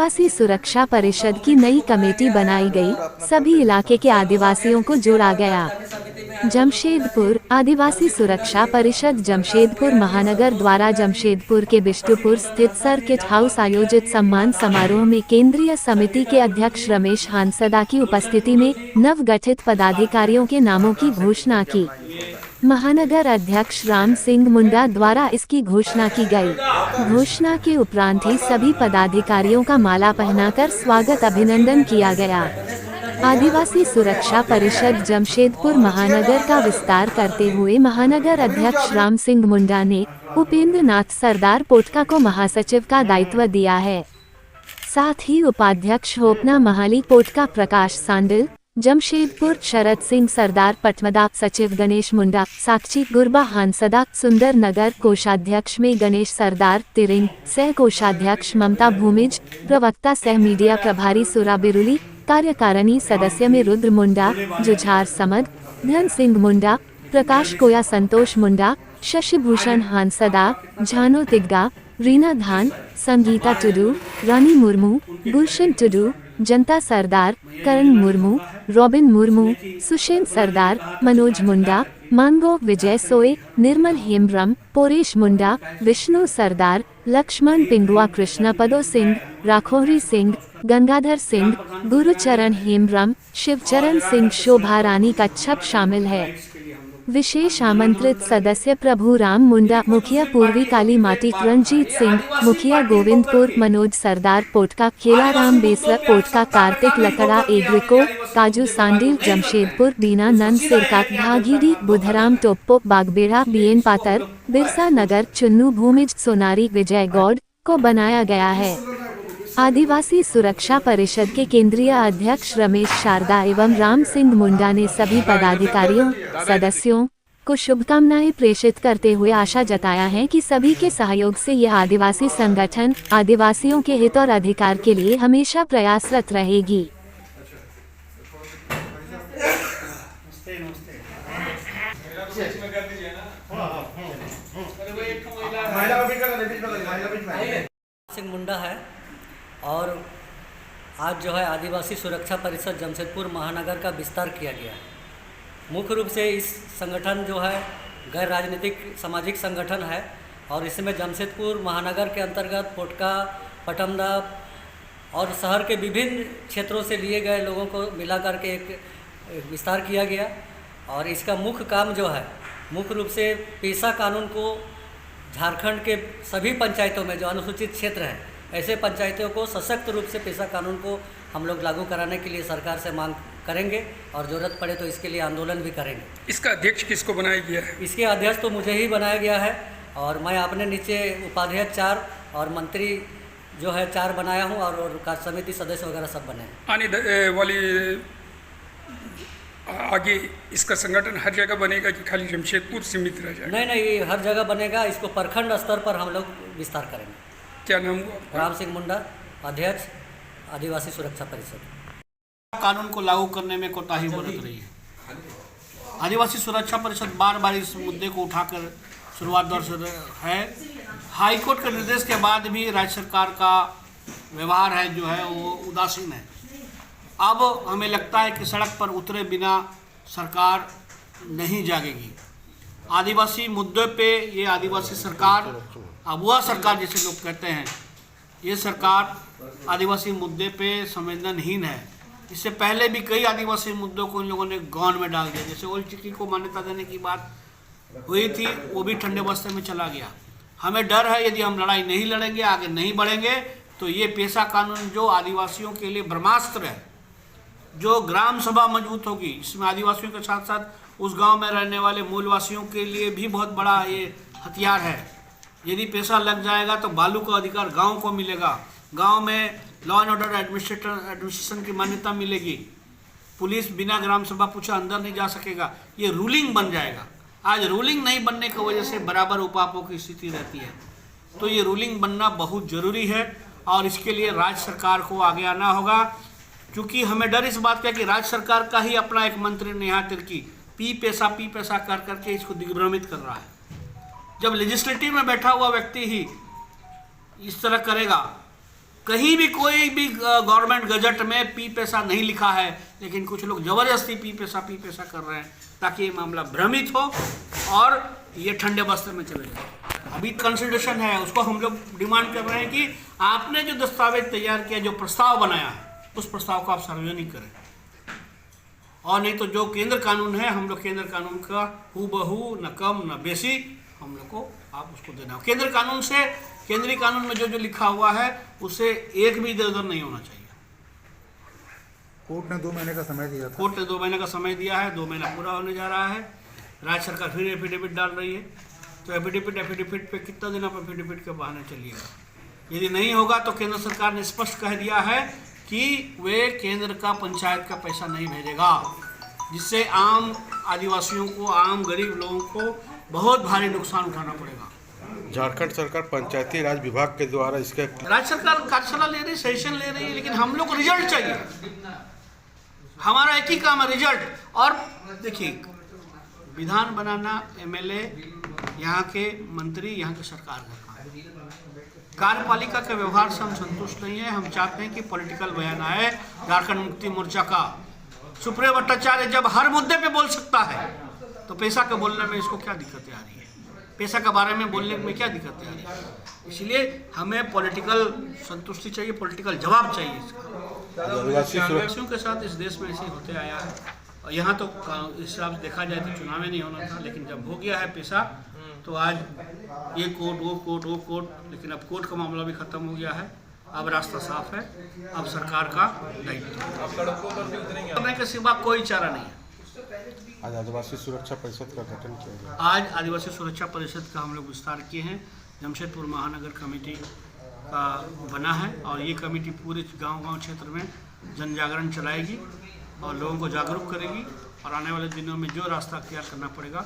आदिवासी सुरक्षा परिषद की नई कमेटी बनाई गई, सभी इलाके के आदिवासियों को जोड़ा गया। जमशेदपुर आदिवासी सुरक्षा परिषद जमशेदपुर महानगर द्वारा जमशेदपुर के बिष्टुपुर स्थित सर्किट हाउस आयोजित सम्मान समारोह में केंद्रीय समिति के अध्यक्ष रमेश हांसदा की उपस्थिति में नवगठित पदाधिकारियों के नामों की घोषणा की। महानगर अध्यक्ष राम सिंह मुंडा द्वारा इसकी घोषणा की गई। घोषणा के उपरांत ही सभी पदाधिकारियों का माला पहनाकर स्वागत अभिनंदन किया गया। आदिवासी सुरक्षा परिषद जमशेदपुर महानगर का विस्तार करते हुए महानगर अध्यक्ष राम सिंह मुंडा ने उपेंद्र नाथ सरदार पोटका को महासचिव का दायित्व दिया है। साथ ही उपाध्यक्ष होपना महाली पोटका प्रकाश सांडिल, जमशेदपुर शरद सिंह सरदार पटमदा, सचिव गणेश मुंडा, साक्षी गुरबा हांसदा, सुंदर नगर कोषाध्यक्ष में गणेश सरदार तिरिंग, सह कोषाध्यक्ष ममता भूमिज, प्रवक्ता सह मीडिया प्रभारी सुरा बिरुली, कार्यकारिणी सदस्य में रुद्र मुंडा, जुझार समद, धन सिंह मुंडा, प्रकाश कोया, संतोष मुंडा, शशिभूषण हांसदा, झानो तिग्गा, रीना धान, संगीता टुडू, रानी मुर्मू, गुलशन टुडू, जनता सरदार, करण मुर्मू, रॉबिन मुर्मू, सुषेन सरदार, मनोज मुंडा, मांगो विजय सोए, निर्मल हेम्ब्रम, पोरेश मुंडा, विष्णु सरदार, लक्ष्मण पिंगुआ, कृष्णपदो सिंह, राखोरी सिंह, गंगाधर सिंह, गुरुचरण हेम्ब्रम, शिवचरण सिंह, शोभा रानी कच्छप शामिल है। विशेष आमंत्रित सदस्य प्रभु राम मुंडा, मुखिया पूर्वी काली माटी रंजीत सिंह, मुखिया गोविंदपुर मनोज सरदार पोटका, खेलाराम बेसर पोटका, कार्तिक लकड़ा एग्रिको, काजू सांडील जमशेदपुर, बीना नंद सिरका, भागीडी बुधराम टोप्पो, बागबेड़ा बीएन पातर, बिरसा नगर चुन्नू भूमिज, सोनारी विजय गौड़ को बनाया गया है। आदिवासी सुरक्षा परिषद के केंद्रीय अध्यक्ष रमेश शारदा एवं राम सिंह मुंडा ने सभी पदाधिकारियों सदस्यों को शुभकामनाएं प्रेषित करते हुए आशा जताया है कि सभी के सहयोग से यह आदिवासी संगठन आदिवासियों के हित और अधिकार के लिए हमेशा प्रयासरत रहेगी। सिंह मुंडा है और आज जो है आदिवासी सुरक्षा परिषद जमशेदपुर महानगर का विस्तार किया गया। मुख्य रूप से इस संगठन जो है गैर राजनीतिक सामाजिक संगठन है और इसमें जमशेदपुर महानगर के अंतर्गत पोटका, पटमदा और शहर के विभिन्न क्षेत्रों से लिए गए लोगों को मिला करके एक विस्तार किया गया। और इसका मुख्य काम जो है मुख्य रूप से पेशा कानून को झारखंड के सभी पंचायतों में जो अनुसूचित क्षेत्र है ऐसे पंचायतों को सशक्त रूप से पेशा कानून को हम लोग लागू कराने के लिए सरकार से मांग करेंगे और ज़रूरत पड़े तो इसके लिए आंदोलन भी करेंगे। इसका अध्यक्ष किसको बनाया गया है? इसके अध्यक्ष तो मुझे ही बनाया गया है और मैं अपने नीचे उपाध्यक्ष 4 और मंत्री जो है 4 बनाया हूँ और कार्य समिति सदस्य वगैरह सब बने हैं। आने वाली आगे इसका संगठन हर जगह बनेगा कि खाली जमशेदपुर सीमित रह जाएगा? नहीं, ये हर जगह बनेगा। इसको प्रखंड स्तर पर हम लोग विस्तार करेंगे। क्या नाम हुआ? राम सिंह मुंडा, अध्यक्ष आदिवासी सुरक्षा परिषद। कानून को लागू करने में कोताही बरत रही है। आदिवासी सुरक्षा परिषद बार बार इस मुद्दे को उठाकर शुरुआत दौर से है। हाईकोर्ट के निर्देश के बाद भी राज्य सरकार का व्यवहार है जो है वो उदासीन है। अब हमें लगता है कि सड़क पर उतरे बिना सरकार नहीं जागेगी। आदिवासी मुद्दे पे ये आदिवासी सरकार, अबुआ सरकार जैसे लोग कहते हैं, ये सरकार आदिवासी मुद्दे पे संवेदनहीन है। इससे पहले भी कई आदिवासी मुद्दों को इन लोगों ने गौन में डाल दिया। जैसे ओल्ड चिकी को मान्यता देने की बात हुई थी, वो भी ठंडे बस्ते में चला गया। हमें डर है यदि हम लड़ाई नहीं लड़ेंगे, आगे नहीं बढ़ेंगे तो ये पेशा कानून जो आदिवासियों के लिए ब्रह्मास्त्र है, जो ग्राम सभा मजबूत होगी, इसमें आदिवासियों के साथ साथ उस गांव में रहने वाले मूलवासियों के लिए भी बहुत बड़ा ये हथियार है। यदि पैसा लग जाएगा तो बालू का अधिकार गांव को मिलेगा, गांव में लॉ एंड ऑर्डर एडमिनिस्ट्रेशन की मान्यता मिलेगी, पुलिस बिना ग्राम सभा पूछे अंदर नहीं जा सकेगा, ये रूलिंग बन जाएगा। आज रूलिंग नहीं बनने की वजह से बराबर उपापों की स्थिति रहती है। तो ये रूलिंग बनना बहुत ज़रूरी है और इसके लिए राज्य सरकार को आगे आना होगा। क्योंकि हमें डर इस बात का कि राज्य सरकार का ही अपना एक मंत्री नेहा तिर्की पी पैसा कर करके इसको दिग्भ्रमित कर रहा है। जब लेजिस्लेटिव में बैठा हुआ व्यक्ति ही इस तरह करेगा कहीं भी कोई भी गवर्नमेंट गजट में पी पैसा नहीं लिखा है, लेकिन कुछ लोग जबरदस्ती पी पैसा कर रहे हैं ताकि ये मामला भ्रमित हो और ये ठंडे बस्ते में चले जाए। अभी कंसिडरेशन है, उसको हम लोग डिमांड कर रहे हैं कि आपने जो दस्तावेज तैयार किया, जो प्रस्ताव बनाया है, उस प्रस्ताव को आप सार्वजनिक करें, और नहीं तो जो केंद्र कानून है, हम लोग केंद्र कानून का हूबहू, न कम न बेसी, हम लोग को आप उसको देना हो। केंद्र कानून से, केंद्रीय कानून में जो जो लिखा हुआ है उससे एक भी इधर उधर नहीं होना चाहिए। कोर्ट ने 2 महीने का समय दिया था। कोर्ट ने 2 महीने का समय दिया है, 2 महीना पूरा होने जा रहा है। राज्य सरकार फिर एफिडेविट डाल रही है, तो एफिडेविट पे कितना दिन आप एफिडेविट के बहाने चलिएगा। यदि नहीं होगा तो केंद्र सरकार ने स्पष्ट कह दिया है कि वे केंद्र का पंचायत का पैसा नहीं भेजेगा, जिससे आम आदिवासियों को, आम गरीब लोगों को बहुत भारी नुकसान उठाना पड़ेगा। झारखंड सरकार पंचायती राज विभाग के द्वारा इसके राज्य सरकार कार्यशाला ले रही है, सेशन ले रही है, लेकिन हम लोग को रिजल्ट चाहिए। हमारा एक ही काम है, रिजल्ट। और देखिए, विधान बनाना एमएलए, यहाँ के मंत्री, यहाँ की सरकार का काम है। कार्यपालिका के व्यवहार से हम संतुष्ट नहीं है। हम चाहते हैं कि पॉलिटिकल बयान आए। झारखंड मुक्ति मोर्चा का सुप्रियो भट्टाचार्य जब हर मुद्दे पे बोल सकता है, तो पैसा के बोलने में इसको क्या दिक्कतें आ रही है? पैसा के बारे में बोलने में क्या दिक्कतें आ रही है? इसलिए हमें पॉलिटिकल संतुष्टि चाहिए, पॉलिटिकल जवाब चाहिए इसका। आदिवासियों के साथ इस देश में ऐसे ही होते आया है, और यहाँ तो इस हिसाब से देखा जाए तो चुनाव नहीं होना था, लेकिन जब हो गया है पैसा, तो आज ये कोर्ट, वो कोर्ट, लेकिन अब कोर्ट का मामला भी खत्म हो गया है। अब रास्ता साफ है, अब सरकार का दायित्व करने के सिवा कोई चारा नहीं है। आज आदिवासी सुरक्षा परिषद का गठन किया गया। आज आदिवासी सुरक्षा परिषद का हम लोग विस्तार किए हैं। जमशेदपुर महानगर कमेटी का बना है, और ये कमेटी पूरे गांव-गांव क्षेत्र में जन जागरण चलाएगी और लोगों को जागरूक करेगी, और आने वाले दिनों में जो रास्ता तैयार करना पड़ेगा